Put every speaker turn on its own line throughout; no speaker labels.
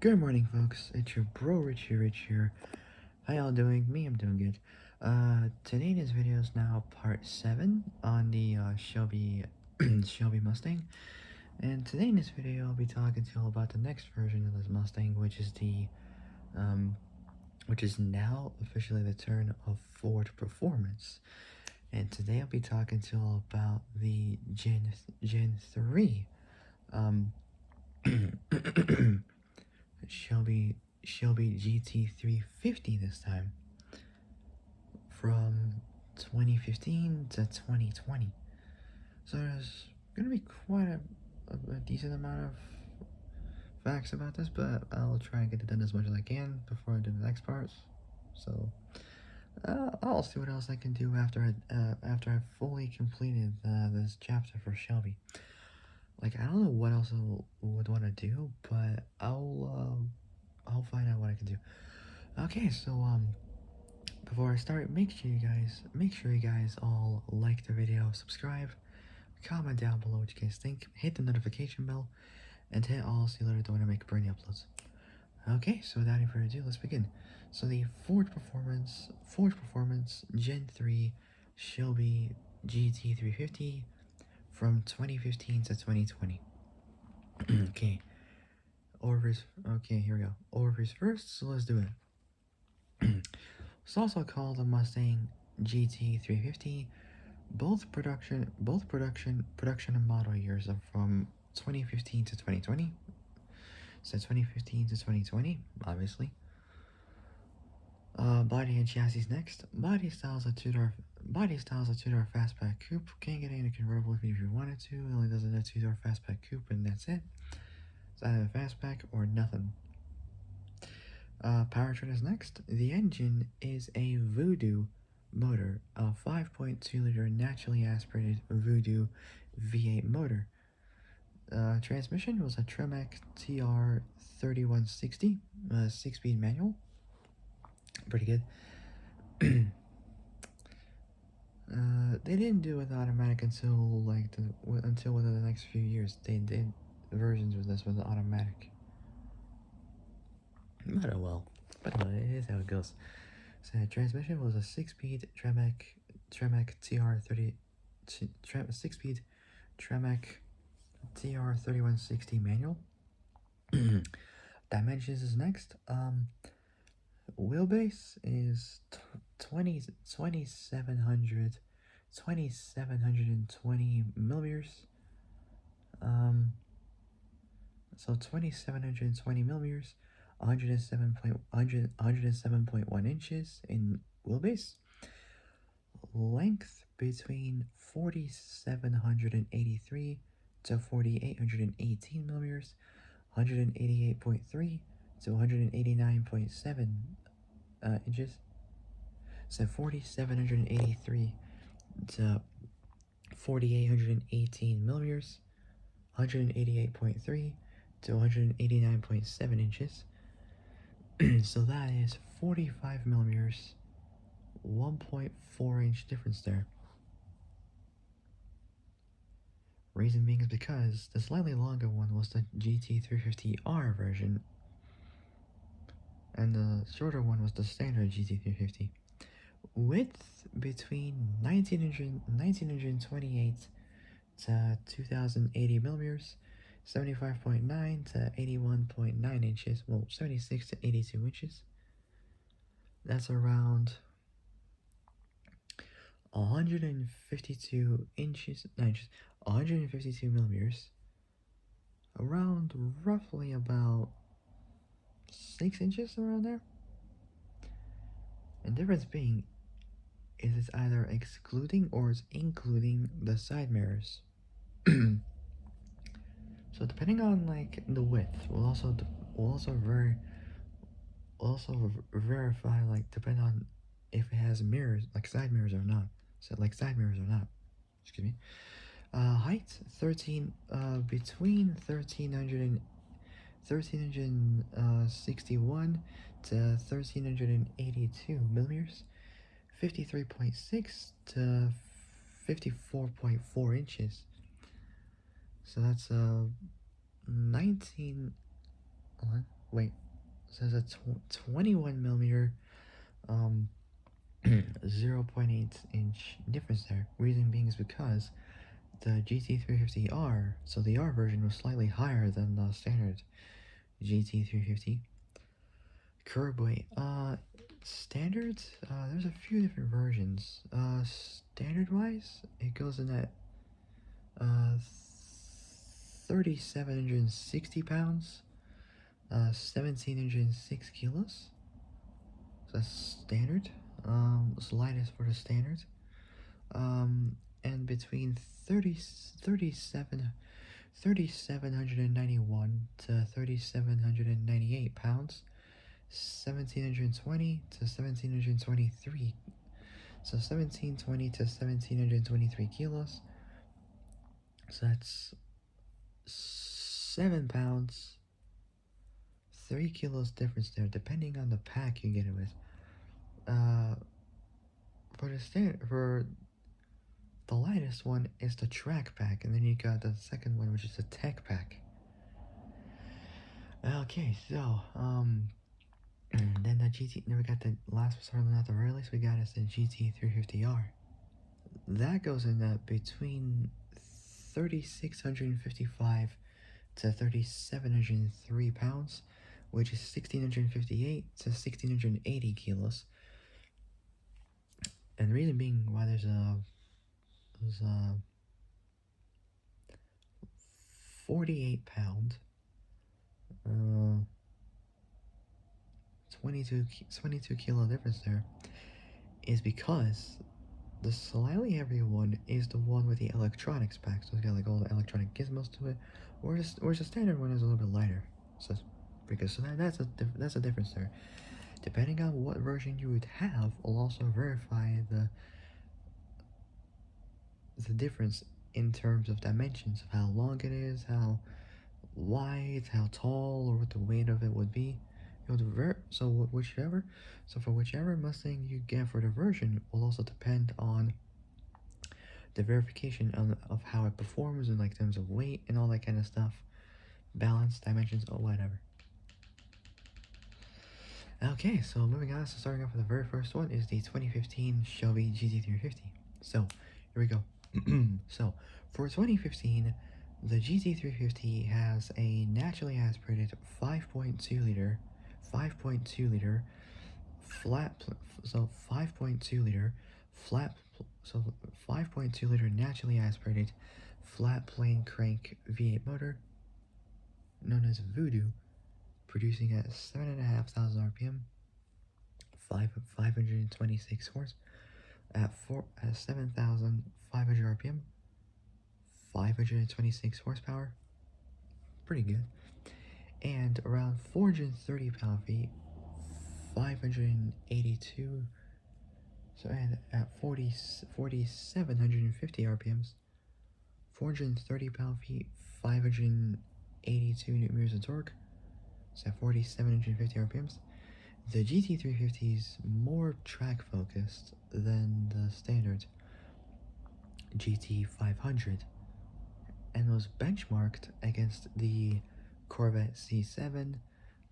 Good morning, folks. It's your bro Rich here. How y'all doing? I'm doing good. Today's video is now part 7 on the Shelby Shelby Mustang. And today in this video, I'll be talking to you all about the next version of this Mustang, um, which is now officially the turn of Ford Performance. And today I'll be talking to you all about the Gen 3 um, Shelby GT350 this time, from 2015 to 2020. So there's gonna be quite a decent amount of facts about this, but I'll try and get it done as much as I can before I do the next parts. So I'll see what else I can do after I've fully completed this chapter for Shelby. Like, I don't know what else I would want to do, but I'll find out what I can do. Okay, so before I start, make sure you guys all like the video, subscribe, comment down below what you guys think, hit the notification bell, and hit all so you later when I make brand new uploads. Okay, so without any further ado, let's begin. So the Ford Performance Gen 3 Shelby GT350 from 2015 to 2020. Okay, here we go. Overviews first, so let's do it. It's also called the Mustang GT350. Production and model years are from 2015 to 2020. So 2015 to 2020, obviously. Body and chassis next. Body styles a two-door fastback coupe. Can't get in a convertible if you wanted to. It only does a two-door fastback coupe, and that's it. It's either a fastback or nothing. Powertrain is next. The engine is a Voodoo motor, a 5.2-liter naturally aspirated Voodoo V8 motor. Transmission was a Tremec TR3160, 6-speed manual. Pretty good. They didn't do it with automatic until within the next few years. They did versions with this with automatic. But oh well. It is how it goes. So transmission was a 6-speed Tremec TR30 6-speed Tremec TR3160 manual. Dimensions is next. Wheelbase is 2720 millimeters. So 2720 millimeters, 107.1 inches in wheelbase. Length between 4783 to 4818 millimeters, 188.3 to 189.7 inches. So 4783 to 4818 millimeters, 188.3 to 189.7 inches. So that is 45 millimeters, 1.4 inch difference there. Reason being is because the slightly longer one was the GT350R version, and the shorter one was the standard GT350. Width between 1928 to 2080 millimeters, 75.9 to 81.9 inches, well, 76 to 82 inches. That's around 152 inches, 152 millimeters, around roughly about 6 inches around there. And difference being is it's either excluding or it's including the side mirrors. So depending on like the width, we'll also verify, like, depending on if it has mirrors, like side mirrors or not. So like side mirrors or not. Excuse me. Height between 1361 to 1382 millimeters, 53.6 to 54.4 inches. So that's 19. wait, says a 21 millimeter, um, 0.8 inch difference there. Reason being is because the GT350R, so the R version was slightly higher than the standard GT350. Curb weight, standards, there's a few different versions. Standard wise, it goes in at, uh, 3,760 pounds, 1,706 kilos. So that's standard. It's lightest for the standard. And between 3,791 to 3,798 pounds, 1,720 to 1,723. So 1,720 to 1,723 kilos. So that's 7 pounds, 3 kilos difference there, depending on the pack you get it with. Uh, for the lightest one is the track pack, and then you got the second one, which is the tech pack. Okay, so then the GT. Then we got the last, certainly not the very least, we got is the GT350R. That goes in between 3,655 to 3,703 pounds, which is 1,658 to 1,680 kilos. And the reason being why there's a 48 pound, 22 kilo difference there is because the slightly heavier one is the one with the electronics pack, so it's got like all the electronic gizmos to it, whereas the standard one is a little bit lighter. So that's a difference there. Depending on what version you would have, will also verify the difference in terms of dimensions of how long it is, how wide, how tall, or what the weight of it would be. So for whichever Mustang you get for the version will also depend on the verification of how it performs in like terms of weight and all that kind of stuff, balance, dimensions, or whatever. Okay, so moving on, so starting off with the very first one is the 2015 Shelby GT350. So here we go. So for 2015, the GT350 has a naturally aspirated 5.2 liter, 5.2 liter flat, so 5.2 liter flat, so 5.2 liter naturally aspirated flat plane crank V8 motor, known as Voodoo, producing at 7,500 RPM, 526 horse, at 7,500 RPM, 526 horsepower, pretty good, and around 430 pound-feet, 582, so and at 4,750 RPMs, 430 pound-feet, 582 newton meters of torque, so at 4,750 RPMs. The GT350 is more track focused than the standard GT500 and was benchmarked against the Corvette C7,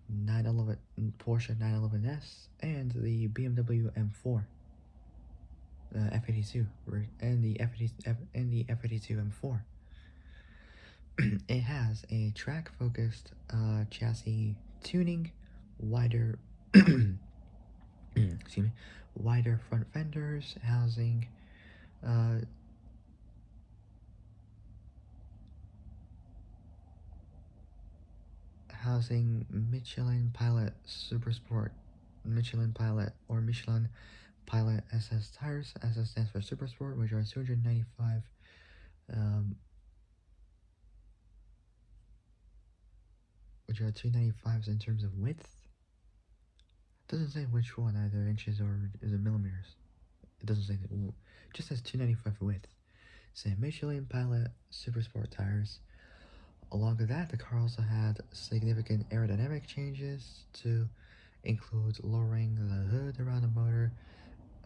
911, Porsche 911S, and the BMW M4, F82, and the F82 M4. It has a track focused chassis tuning, wider excuse me, wider front fenders, uh, housing Michelin Pilot Super Sport, Michelin Pilot or Michelin Pilot SS tires. SS stands for Super Sport, which are 295, which are 295s in terms of width. It doesn't say which one, either inches or is it millimeters. It doesn't say that. It just says 295 width. Say Michelin Pilot Super Sport tires. Along with that, the car also had significant aerodynamic changes to include lowering the hood around the motor.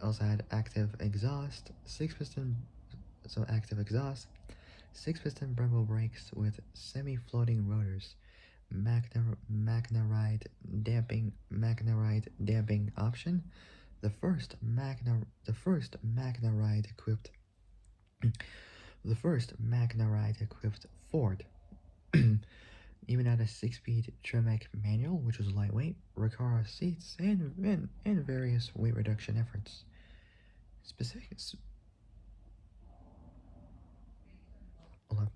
Also had active exhaust, six piston Brembo brakes with semi-floating rotors, Magna ride damping option. The first Magna ride equipped the first Magna ride equipped Ford. Even at a 6-speed Tremec manual, which was lightweight, Recaro seats, and various weight reduction efforts. Specific. Hold on.